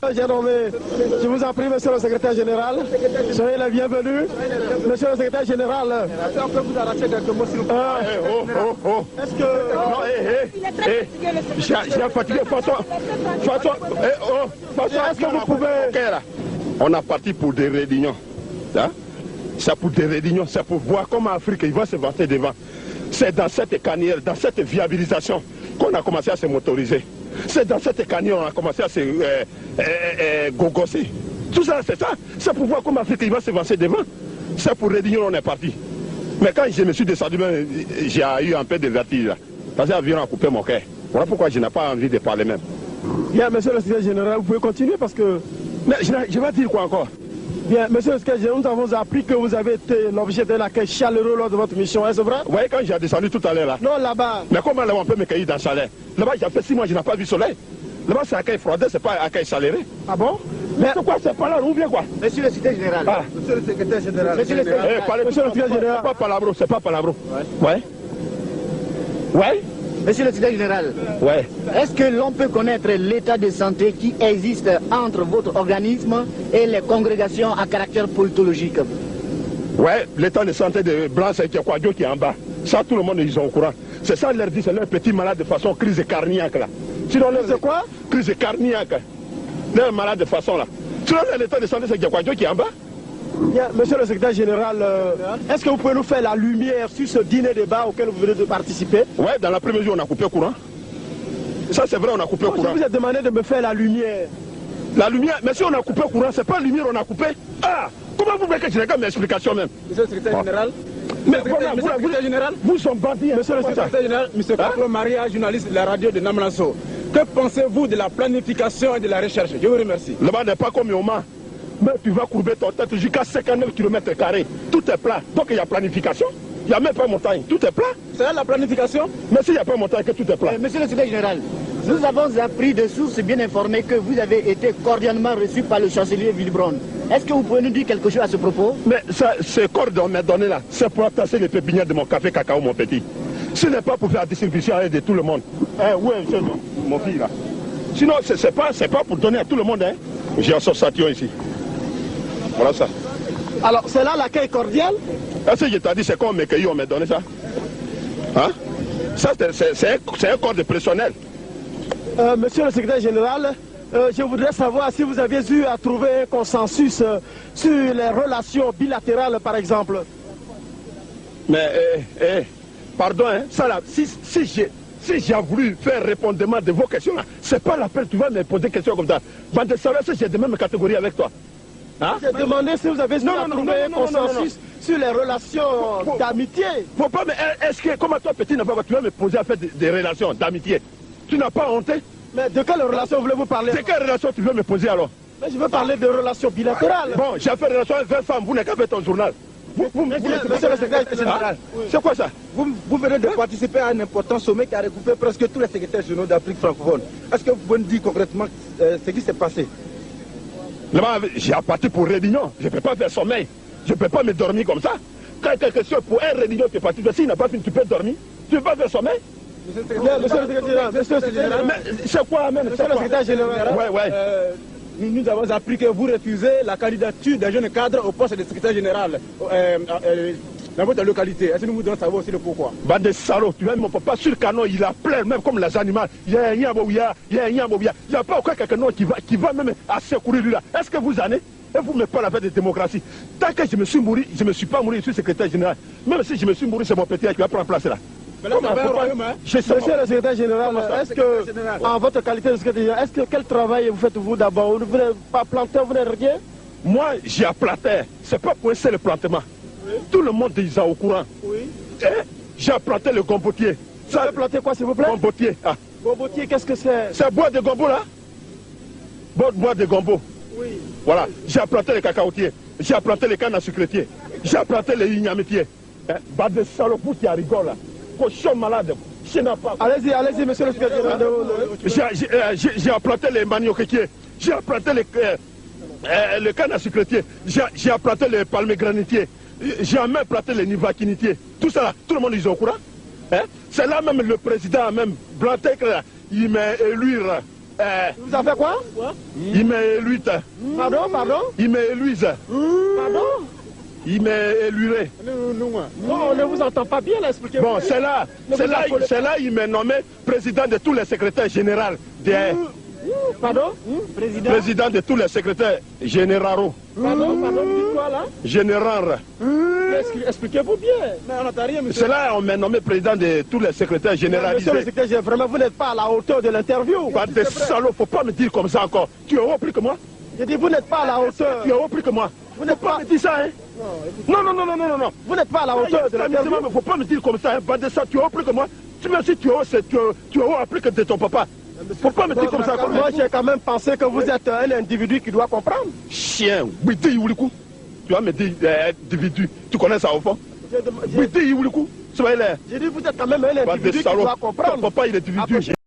Je vous en prie, monsieur le secrétaire général. Soyez la bienvenue. Monsieur le secrétaire général. Est-ce qu'on peut vous arracher quelques mots s'il vous plaît? Est-ce que... J'ai fatigué. Est-ce que vous pouvez... On a parti pour des réunions. Hein? C'est pour des réunions, c'est pour voir comment l'Afrique va se vanter devant. C'est dans cette carrière, dans cette viabilisation qu'on a commencé à se motoriser. C'est dans cette carrière qu'on a commencé à se gogosser. Tout ça, c'est ça. C'est pour voir comment l'Afrique va se vanter devant. C'est pour réunion, on est parti. Mais quand je me suis descendu, j'ai eu un peu de vertige. Parce que l'avion a coupé mon cœur. Voilà pourquoi je n'ai pas envie de parler même. Bien, monsieur le secrétaire général, vous pouvez continuer parce que... Mais je vais dire quoi encore? Bien, monsieur le secrétaire général, nous avons appris que vous avez été l'objet d'un accueil chaleureux lors de votre mission, est-ce vrai? Vous voyez, quand j'ai descendu tout à l'heure là. Non, là-bas. Mais comment là on peut me cueillir dans le chalet? Là-bas, j'ai fait 6 mois, je n'ai pas vu le soleil. Là-bas, c'est accueil froidé, c'est pas accueil chaleureux. Ah bon? Mais c'est quoi, c'est pas là, ou bien quoi? Monsieur le secrétaire général. Ah. Monsieur le secrétaire général. Monsieur le secrétaire général. C'est pas palabro, c'est pas palabro. Ouais. Ouais. Monsieur le secrétaire général. Ouais. Est-ce que l'on peut connaître l'état de santé qui existe entre votre organisme et les congrégations à caractère politologique? Ouais, l'état de santé de Blanc, c'est quoi Dieu qui est en bas. Ça, tout le monde, ils sont au courant. C'est ça, leur dit, c'est leur petit malade de façon crise cardiaque là. Sinon, c'est quoi? Crise cardiaque. Leur malade de façon là. Sinon, l'état de santé, c'est quoi Dieu qui est en bas. Bien, monsieur le secrétaire général, est-ce que vous pouvez nous faire la lumière sur ce dîner débat auquel vous venez de participer? Ouais, dans la première jour, on a coupé le courant. Ça, c'est vrai, on a coupé le courant. Je vous ai demandé de me faire la lumière. La lumière, mais si on a coupé le courant, c'est pas la lumière, on a coupé. Ah, comment vous voulez que je regarde mes explications même? Monsieur le secrétaire général. Mais vous sont bandits, monsieur le secrétaire général. Monsieur Kaklo Maria, journaliste de la radio de Namlanso. Que pensez-vous de la planification et de la recherche? Je vous remercie. Là-bas n'est pas comme Yoma. Mais tu vas courber ton tête jusqu'à 59 km². Tout est plat. Donc il y a planification. Il n'y a même pas montagne. Tout est plat. C'est là la planification? Mais s'il n'y a pas montagne, que tout est plat. Monsieur le secrétaire général, nous avons appris de sources bien informées que vous avez été cordialement reçu par le chancelier Wilbrod. Est-ce que vous pouvez nous dire quelque chose à ce propos? Mais ce corps qu'on m'a donné là, c'est pour attacher les pépinières de mon café cacao, mon petit. Ce n'est pas pour faire la distribution de tout le monde. Où est mon fils là? Sinon, c'est pas pour donner à tout le monde. Hein. J'ai un association ici. Voilà ça. Alors, c'est là l'accueil cordial? Est-ce que je t'ai dit, c'est quand on m'a cueilli, on m'a donné ça? Hein? Ça, c'est un corps de personnel. Monsieur le secrétaire général, je voudrais savoir si vous aviez eu à trouver un consensus sur les relations bilatérales, par exemple. Mais, pardon, hein, ça là, si j'ai voulu faire répondement de vos questions là, c'est pas la peine, tu vas me poser des questions comme ça. Bande de savoir si j'ai de même catégorie avec toi. Hein? J'ai demandé si vous avez trouvé un consensus sur les relations d'amitié. Faut pas, mais est-ce que, comme toi petit, tu vas me poser à faire des relations d'amitié? Tu n'as pas honte? Mais de quelle relation voulez-vous parler? De quelle relation tu veux me poser alors? Mais je veux parler de relations bilatérales. Bon, j'ai fait relation avec 20 femmes, vous n'avez qu'à faire ton journal. Monsieur le secrétaire général, c'est quoi ça? Vous venez de participer à un important sommet qui a regroupé presque tous les secrétaires généraux d'Afrique francophone. Est-ce que vous pouvez nous dire concrètement ce qui s'est passé? Là-bas, j'ai appartenu pour réunion. Je ne peux pas faire sommeil. Je ne peux pas me dormir comme ça. Quand quelque chose pour un réunion qui est parti, s'il n'a pas fini, tu peux dormir. Tu ne peux pas faire sommeil? Monsieur le secrétaire général, c'est quoi même? Monsieur le secrétaire général, nous avons appris que vous refusez la candidature des jeunes cadres au poste de secrétaire général dans votre localité. Est-ce que nous vous devons savoir aussi le pourquoi? Bande de salauds, tu vois, mon papa sur le canon, il a plein, même comme les animaux. Il y a un yambobia, il y a un yambobia. Il n'y a pas aucun quelqu'un qui va même à secourir lui là. Est-ce que vous en êtes? Et vous me parlez avec de démocratie. Tant que je me suis mouru, je ne me suis pas mouru, je suis secrétaire général. Même si je me suis mouru, c'est mon petit qui va prendre place là. Monsieur le secrétaire général, est-ce que, en votre qualité de secrétaire général, quel travail vous faites-vous d'abord? Vous ne venez pas planter, vous n'êtes rien? Moi, j'ai planté. C'est pas pour essayer le plantement. Oui. Tout le monde est au courant. Oui. J'ai planté le gombotier. Vous avez planté quoi, s'il vous plaît? Gombotier. Ah. Gombotier, qu'est-ce que c'est? C'est bois de gombo là? Bois de gombo. Oui. Voilà. J'ai planté les cacaotiers. J'ai planté les cannes à sucretiers. J'ai planté les ignamitiers. Bas de salopou qui a rigole là. Cochon malade. Allez-y, monsieur le secrétaire général. J'ai planté les manioquetiers. J'ai planté les cannes à sucretiers. J'ai planté les palmiers granitiers. J'ai même planté les nivaquinitiers. Tout ça là, tout le monde est au courant. C'est là même le président, même Blantek, il m'a élu Vous avez fait quoi? Il m'a élu. Pardon? Il m'a élu. Pardon? Il m'a élu. Non, on ne vous entend pas bien, là, expliquez-vous. Bon, c'est là, il m'a nommé président de tous les secrétaires généraux. Pardon? Président de tous les secrétaires généraux. Pardon, dites quoi là? Général. Expliquez-vous bien. Mais on n'entend rien, monsieur. C'est là on m'a nommé président de tous les secrétaires généraux. Monsieur le secrétaire général, vraiment, vous n'êtes pas à la hauteur de l'interview. Pas de salaud, faut pas me dire comme ça encore. Tu es haut plus que moi? J'ai dit, vous n'êtes pas à la hauteur. Tu es haut plus que moi. Vous n'êtes pas... me dire ça, hein? Non. Vous n'êtes pas à la hauteur de l'interview. Il ne faut pas me dire comme ça, hein? Pas de ça, tu es haut plus que moi. Tu me dis tu es haut plus que de ton papa. Faut pas me dire comme ça. Moi, j'ai quand même pensé que vous êtes un individu qui doit comprendre. Chien, Widi Iwulikou. Tu vas me dire individu. Tu connais ça au fond? Widi Iwulikou. J'ai dit, vous êtes quand même un individu qui doit comprendre. Ton papa, il est individu.